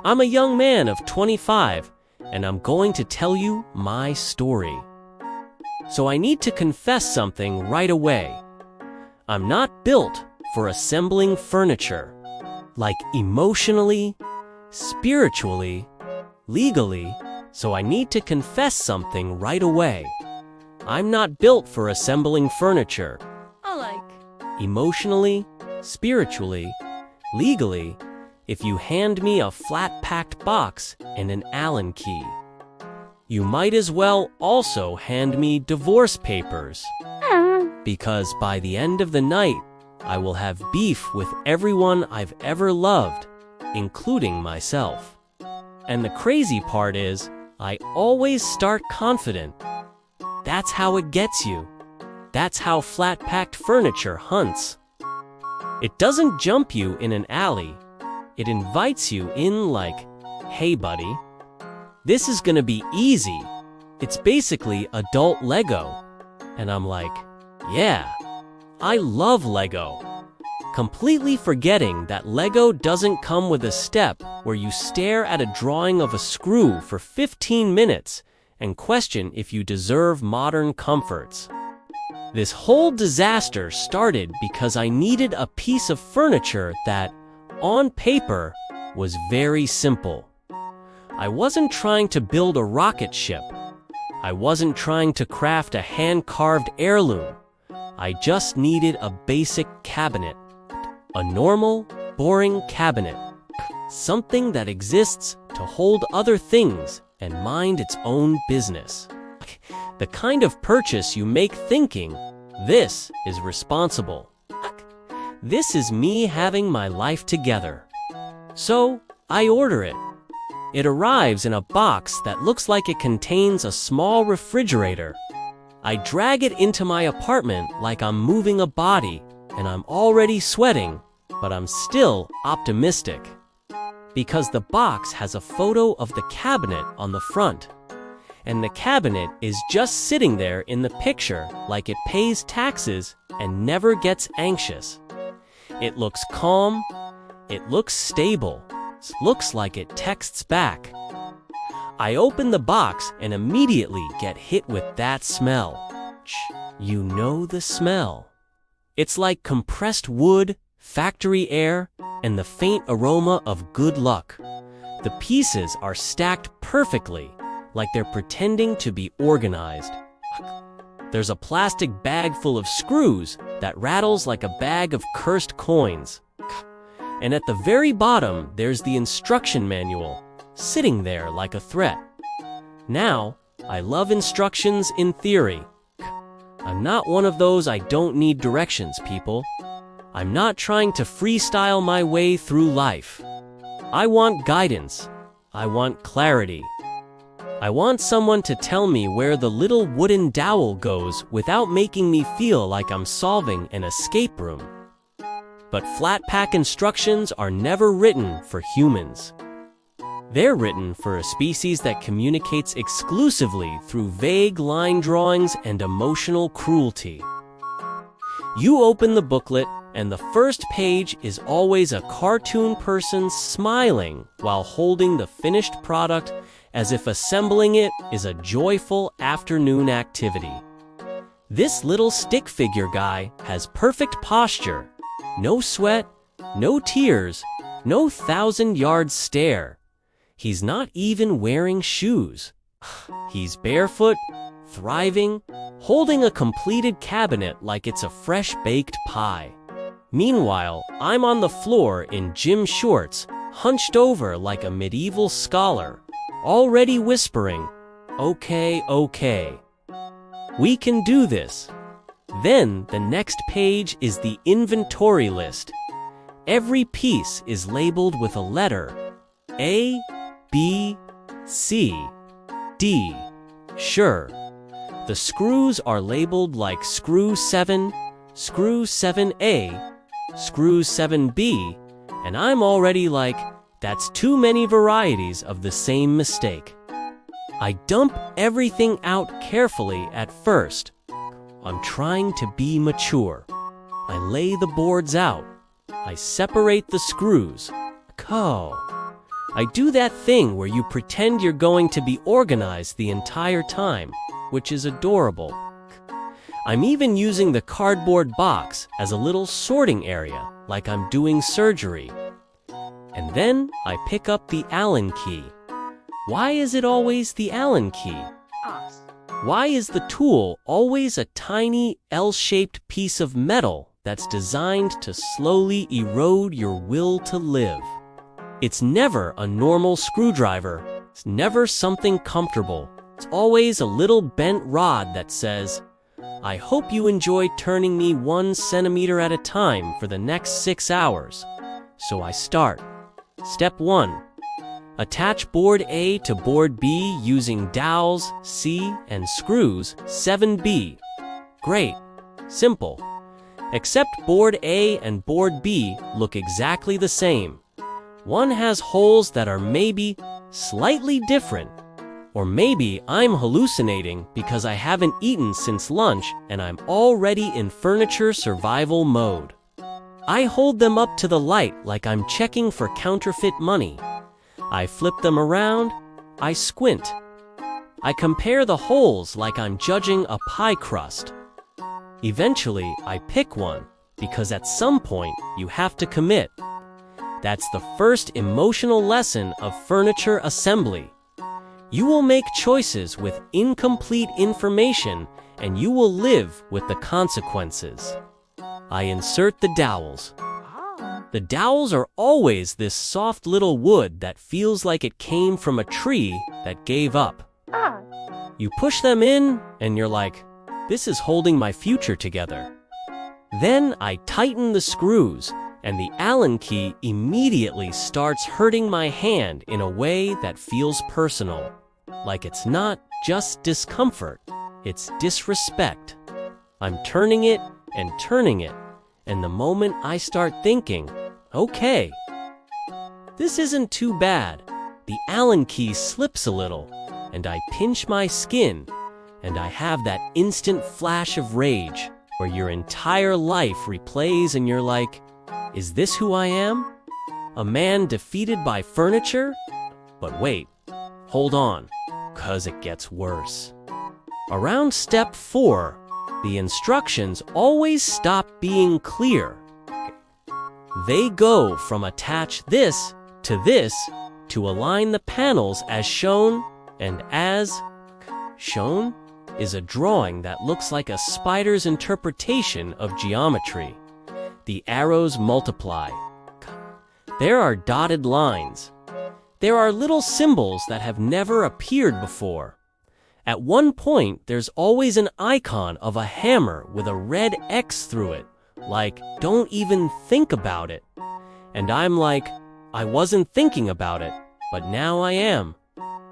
I'm a young man of 25, and I'm going to tell you my story. So I need to confess something right away. I'm not built for assembling furniture, like emotionally, spiritually, legally, so I need to confess something right away. I'm not built for assembling furniture, emotionally, spiritually, legally, if you hand me a flat-packed box and an Allen key. You might as well also hand me divorce papers, because by the end of the night, I will have beef with everyone I've ever loved, including myself. And the crazy part is, I always start confident. That's how it gets you. That's how flat-packed furniture hunts. It doesn't jump you in an alley. It invites you in like, hey buddy, this is gonna be easy. It's basically adult Lego. And I'm like, yeah, I love Lego. Completely forgetting that Lego doesn't come with a step where you stare at a drawing of a screw for 15 minutes and question if you deserve modern comforts. This whole disaster started because I needed a piece of furniture that, on paper, was very simple. I wasn't trying to build a rocket ship. I wasn't trying to craft a hand-carved heirloom. I just needed a basic cabinet. A normal, boring cabinet. Something that exists to hold other things and mind its own business. The kind of purchase you make thinking, this is responsible. This is me having my life together. So, I order it. It arrives in a box that looks like it contains a small refrigerator. I drag it into my apartment like I'm moving a body, and I'm already sweating, but I'm still optimistic. Because the box has a photo of the cabinet on the front. And the cabinet is just sitting there in the picture like it pays taxes and never gets anxious. It looks calm, it looks stable, it looks like it texts back. I open the box and immediately get hit with that smell. You know the smell. It's like compressed wood, factory air, and the faint aroma of good luck. The pieces are stacked perfectly, like they're pretending to be organized. There's a plastic bag full of screws that rattles like a bag of cursed coins. And at the very bottom, there's the instruction manual, sitting there like a threat. Now, I love instructions in theory. I'm not one of those I don't need directions people. I'm not trying to freestyle my way through life. I want guidance. I want clarity. I want someone to tell me where the little wooden dowel goes without making me feel like I'm solving an escape room. But flat-pack instructions are never written for humans. They're written for a species that communicates exclusively through vague line drawings and emotional cruelty. You open the booklet, and the first page is always a cartoon person smiling while holding the finished product as if assembling it is a joyful afternoon activity. This little stick figure guy has perfect posture, no sweat, no tears, no 1,000-yard stare. He's not even wearing shoes. He's barefoot, thriving, holding a completed cabinet like it's a fresh-baked pie. Meanwhile, I'm on the floor in gym shorts, hunched over like a medieval scholar, already whispering, okay, okay. We can do this. Then the next page is the inventory list. Every piece is labeled with a letter, A, B, C, D. Sure. The screws are labeled like screw 7, screw 7A, screw 7B, and I'm already like, that's too many varieties of the same mistake. I dump everything out carefully at first. I'm trying to be mature. I lay the boards out. I separate the screws. I do that thing where you pretend you're going to be organized the entire time, which is adorable. I'm even using the cardboard box as a little sorting area, like I'm doing surgery. And then I pick up the Allen key. Why is it always the Allen key? Why is the tool always a tiny L-shaped piece of metal that's designed to slowly erode your will to live? It's never a normal screwdriver. It's never something comfortable. It's always a little bent rod that says, I hope you enjoy turning me 1 centimeter at a time for the next 6 hours. So I start. Step 1. Attach board A to board B using dowels, C, and screws 7B. Great. Simple. Except board A and board B look exactly the same. One has holes that are maybe slightly different. Or maybe I'm hallucinating because I haven't eaten since lunch and I'm already in furniture survival mode. I hold them up to the light like I'm checking for counterfeit money. I flip them around. I squint. I compare the holes like I'm judging a pie crust. Eventually, I pick one because at some point you have to commit. That's the first emotional lesson of furniture assembly. You will make choices with incomplete information and you will live with the consequences. I insert the dowels. The dowels are always this soft little wood that feels like it came from a tree that gave up. You push them in and you're like, this is holding my future together. Then I tighten the screws and the Allen key immediately starts hurting my hand in a way that feels personal. Like it's not just discomfort, it's disrespect. I'm turning it, and the moment I start thinking, okay, this isn't too bad, the Allen key slips a little, and I pinch my skin, and I have that instant flash of rage where your entire life replays and you're like, is this who I am? A man defeated by furniture? But wait, hold on, 'cause it gets worse. Around step 4, the instructions always stop being clear. They go from attach this to align the panels as shown, and as shown is a drawing that looks like a spider's interpretation of geometry. The arrows multiply. There are dotted lines. There are little symbols that have never appeared before. At one point, there's always an icon of a hammer with a red X through it, like, don't even think about it. And I'm like, I wasn't thinking about it, but now I am.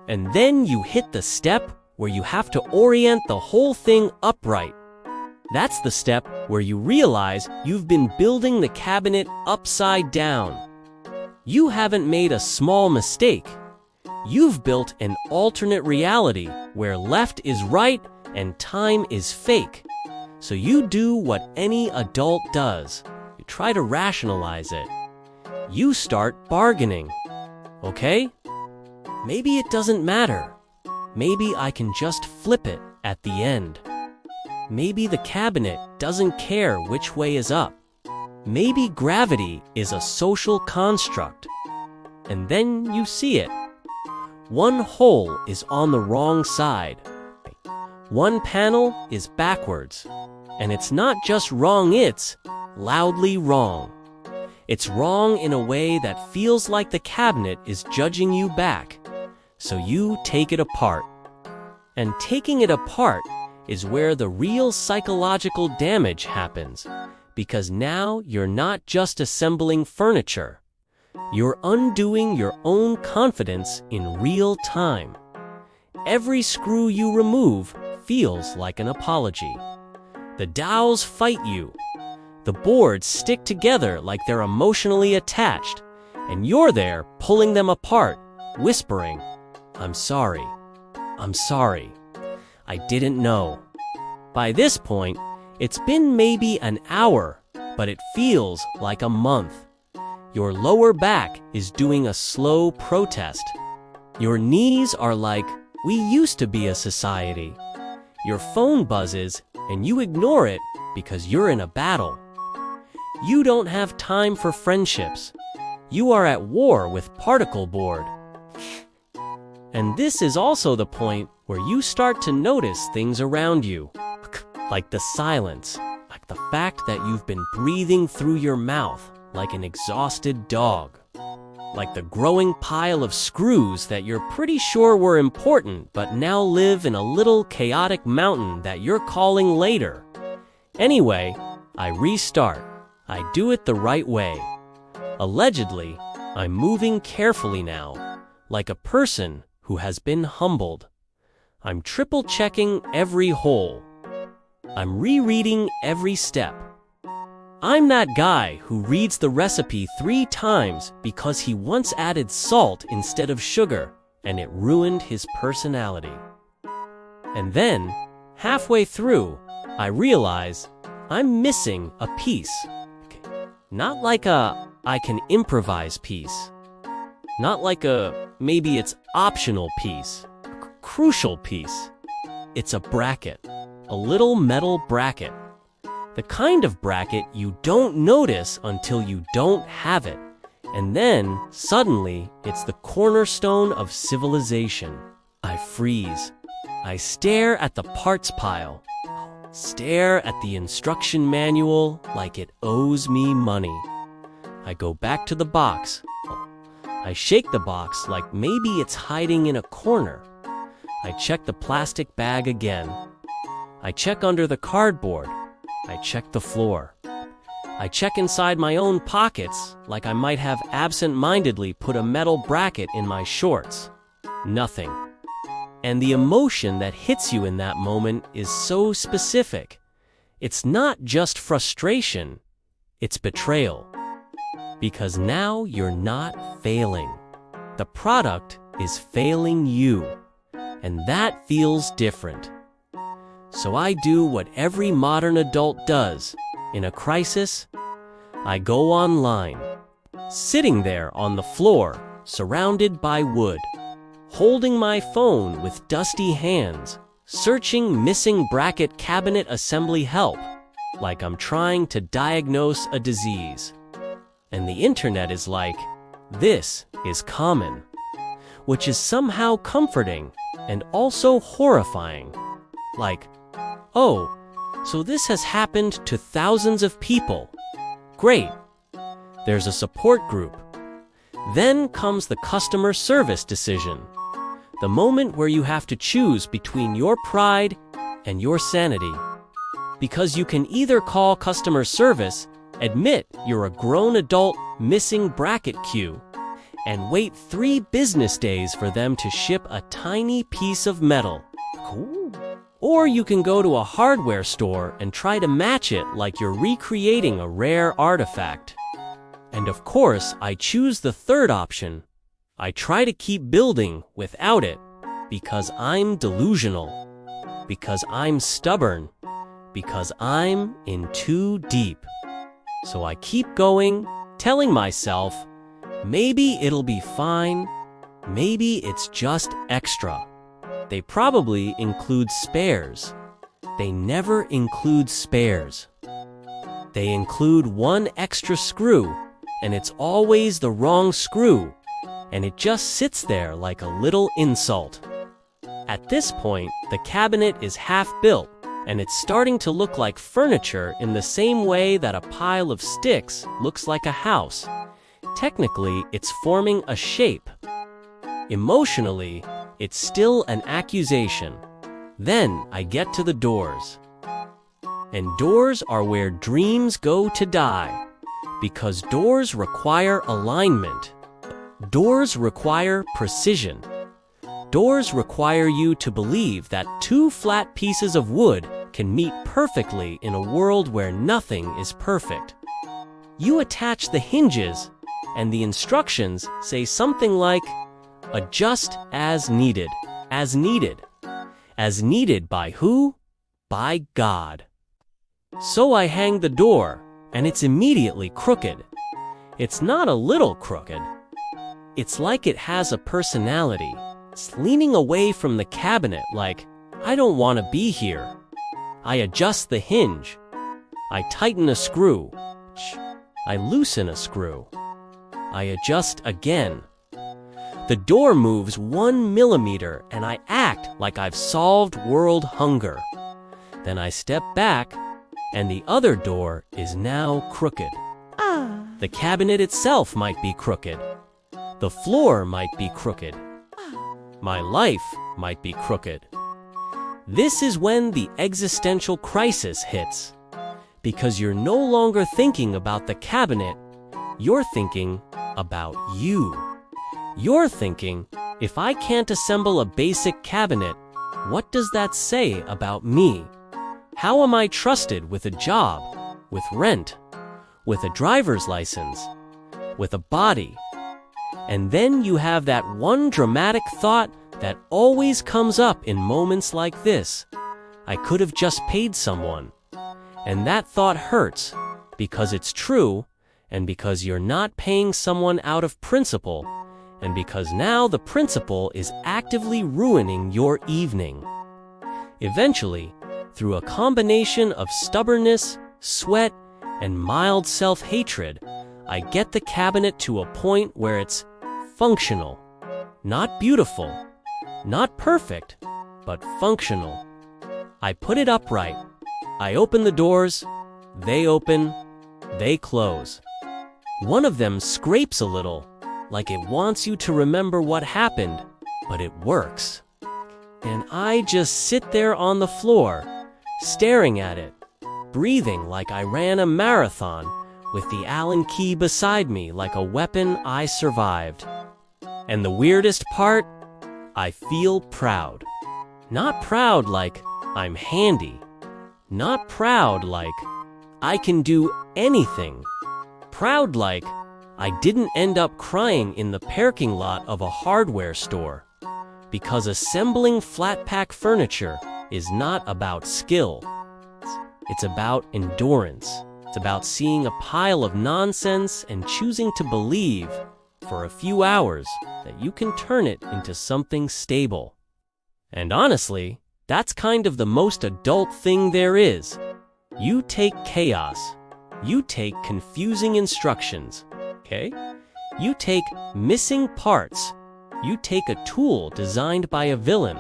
And then you hit the step where you have to orient the whole thing upright. That's the step where you realize you've been building the cabinet upside down. You haven't made a small mistake. You've built an alternate reality where left is right and time is fake. So you do what any adult does. You try to rationalize it. You start bargaining. Okay? Maybe it doesn't matter. Maybe I can just flip it at the end. Maybe the cabinet doesn't care which way is up. Maybe gravity is a social construct. And then you see it. One hole is on the wrong side. One panel is backwards. And it's not just wrong, it's loudly wrong. It's wrong in a way that feels like the cabinet is judging you back. So you take it apart. And taking it apart is where the real psychological damage happens. Because now you're not just assembling furniture. You're undoing your own confidence in real time. Every screw you remove feels like an apology. The dowels fight you. The boards stick together like they're emotionally attached, and you're there pulling them apart, whispering, I'm sorry. I'm sorry. I didn't know. By this point, it's been maybe an hour, but it feels like a month. Your lower back is doing a slow protest. Your knees are like, "We used to be a society." Your phone buzzes and you ignore it because you're in a battle. You don't have time for friendships. You are at war with particle board. And this is also the point where you start to notice things around you, like the silence, like the fact that you've been breathing through your mouth like an exhausted dog, like the growing pile of screws that you're pretty sure were important but now live in a little chaotic mountain that you're calling later. Anyway, I restart. I do it the right way. Allegedly, I'm moving carefully now, like a person who has been humbled. I'm triple-checking every hole. I'm rereading every step. I'm that guy who reads the recipe 3 times because he once added salt instead of sugar, and it ruined his personality. And then, halfway through, I realize I'm missing a piece. Not like a I can improvise piece. Not like a maybe it's optional piece. A crucial piece. It's a bracket. A little metal bracket. The kind of bracket you don't notice until you don't have it. And then, suddenly, it's the cornerstone of civilization. I freeze. I stare at the parts pile. Stare at the instruction manual like it owes me money. I go back to the box. I shake the box like maybe it's hiding in a corner. I check the plastic bag again. I check under the cardboard. I check the floor. I check inside my own pockets like I might have absent-mindedly put a metal bracket in my shorts. Nothing. And the emotion that hits you in that moment is so specific. It's not just frustration, it's betrayal. Because now you're not failing. The product is failing you. And that feels different. So I do what every modern adult does. In a crisis, I go online. Sitting there on the floor, surrounded by wood. Holding my phone with dusty hands, searching missing bracket cabinet assembly help, like I'm trying to diagnose a disease. And the internet is like, this is common, which is somehow comforting and also horrifying. Like, oh, so this has happened to thousands of people. Great. There's a support group. Then comes the customer service decision. The moment where you have to choose between your pride and your sanity. Because you can either call customer service, admit you're a grown adult missing bracket queue, and wait 3 business days for them to ship a tiny piece of metal. Cool. Or you can go to a hardware store and try to match it like you're recreating a rare artifact. And of course, I choose the third option. I try to keep building without it because I'm delusional, because I'm stubborn, because I'm in too deep. So I keep going, telling myself, maybe it'll be fine, maybe it's just extra. They probably include spares. They never include spares. They include 1 extra screw, and it's always the wrong screw, and it just sits there like a little insult. At this point, the cabinet is half built, and it's starting to look like furniture in the same way that a pile of sticks looks like a house. Technically, it's forming a shape. Emotionally, it's still an accusation. Then I get to the doors. And doors are where dreams go to die, because doors require alignment. Doors require precision. Doors require you to believe that 2 flat pieces of wood can meet perfectly in a world where nothing is perfect. You attach the hinges, and the instructions say something like, adjust as needed. As needed. As needed by who? By God. So I hang the door, and it's immediately crooked. It's not a little crooked. It's like it has a personality. It's leaning away from the cabinet like, I don't want to be here. I adjust the hinge. I tighten a screw. I loosen a screw. I adjust again. The door moves 1 millimeter and I act like I've solved world hunger. Then I step back and the other door is now crooked. The cabinet itself might be crooked. The floor might be crooked. My life might be crooked. This is when the existential crisis hits. Because you're no longer thinking about the cabinet, you're thinking about you. You're thinking, if I can't assemble a basic cabinet, what does that say about me? How am I trusted with a job, with rent, with a driver's license, with a body? And then you have that one dramatic thought that always comes up in moments like this. I could have just paid someone. And that thought hurts because it's true, and because you're not paying someone out of principle, and because now the principle is actively ruining your evening. Eventually, through a combination of stubbornness, sweat, and mild self-hatred, I get the cabinet to a point where it's functional. Not beautiful, not perfect, but functional. I put it upright. I open the doors, they open, they close. One of them scrapes a little, like it wants you to remember what happened, but it works. And I just sit there on the floor, staring at it, breathing like I ran a marathon, with the Allen key beside me like a weapon I survived. And the weirdest part, I feel proud. Not proud like I'm handy. Not proud like I can do anything. Proud like I didn't end up crying in the parking lot of a hardware store. Because assembling flat-pack furniture is not about skill. It's about endurance. It's about seeing a pile of nonsense and choosing to believe, for a few hours, that you can turn it into something stable. And honestly, that's kind of the most adult thing there is. You take chaos. You take confusing instructions, okay? You take missing parts. You take a tool designed by a villain,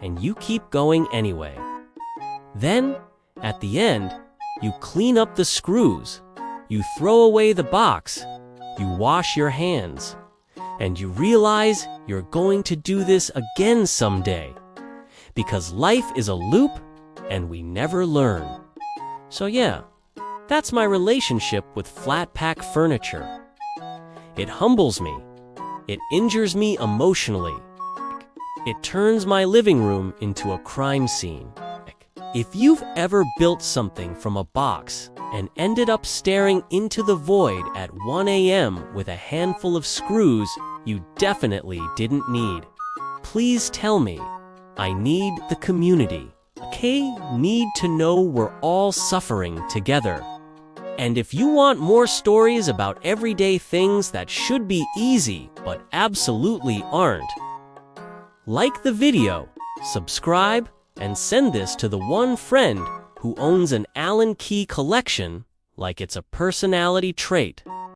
and you keep going anyway. Then, at the end, you clean up the screws. You throw away the box. You wash your hands. And you realize you're going to do this again someday. Because life is a loop, and we never learn. So yeah, that's my relationship with flat-pack furniture. It humbles me. It injures me emotionally. It turns my living room into a crime scene. If you've ever built something from a box and ended up staring into the void at 1 a.m. with a handful of screws you definitely didn't need, please tell me. I need the community. Okay? Need to know we're all suffering together. And if you want more stories about everyday things that should be easy but absolutely aren't, like the video, subscribe, and send this to the one friend who owns an Allen key collection like it's a personality trait.